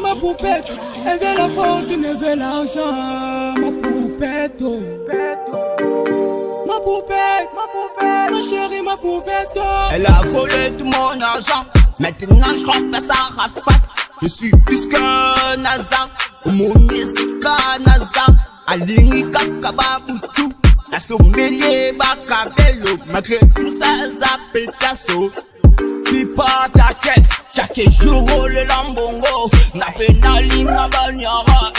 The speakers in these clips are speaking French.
Ma poupette, elle veut la fortune, elle veut l'argent. Ma poupette, oh. Ma poupette, ma chérie, ma poupette, oh. Elle a volé tout mon argent, maintenant je remplace à Rafat. Je suis plus qu'un hasard, au monde c'est qu'un hasard. Aligné Kakababoutou, la sommelier Bakabello, malgré tout ça, ça pétasso. Pipa ta caisse, chaque jour le lambongo. Na penali na banyara,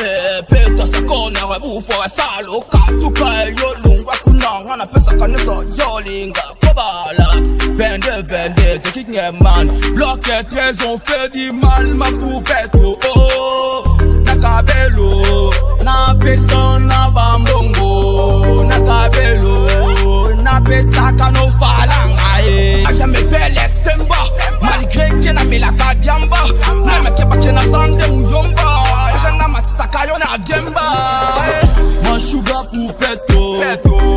peta sa corner, bouffo a saloka. Tuka yo lungwa kunanga, na pesa kaneso yolinga. Kobala, vende, te man. Bloqué très on fait du mal, ma poupette, oh. Nakabelo, na pesa na bambongo. Nakabelo, na pesa kano falanga, a jamais pele semba. Malgré que na me la kadiamba, même que pas na sande mujomba, na matsaka yo na demba. Ma sugar poupette,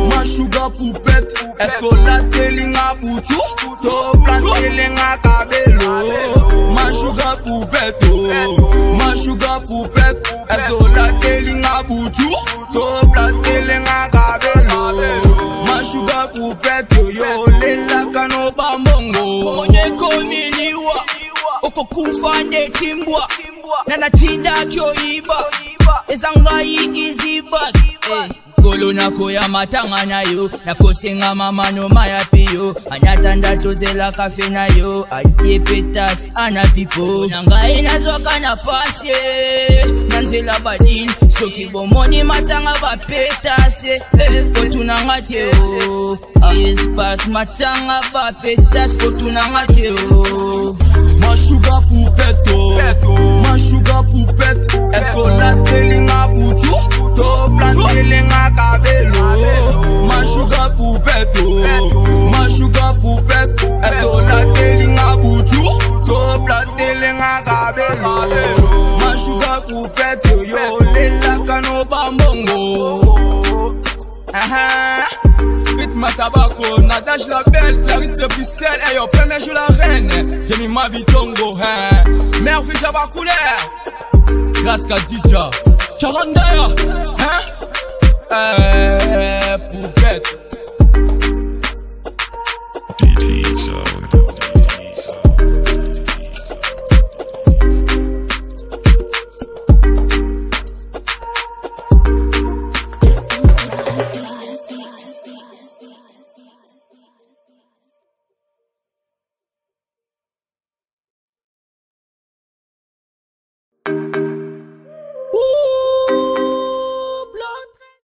ma sugar poupette, est-ce que la telinga puchu, to plantelinga kabelo. Ma sugar poupette, ma sugar poupette, est-ce que la telinga puchu, to plantelinga kabelo. Ma sugar poupette, yo lela kano bambongo. Konye komiliwa, oko kufande timbwa, nana tinda kyoiba, ezangai iziba. Golo nako ya matanga na yo, nako senga mama no maya piyo, anyatanda tozela kafe na yo, aye petas ana pipo. Nangai nazoka na pasye, nanzela badin, soki bomoni matanga ba petase, kotunanga teo. Yes, but matanga ba petas kotunanga teo. Ma sugar poupette, ma sugar poupette, est-ce que la telinga puchu, to plantelinga kabelo. Ma sugar poupette, ma sugar poupette, est-ce que la telinga puchu, to plantelinga kabelo. Ma sugar poupette, yo lela kano bambongo. Ma tabaco, Nadage la belle, Clarisse Brissel, hey yo, premier jour la reine, j'ai mis ma bitongo, hein. Mère fille j'avais couleur, grâce qu'à Didja, Charandaya, hein. Poupette.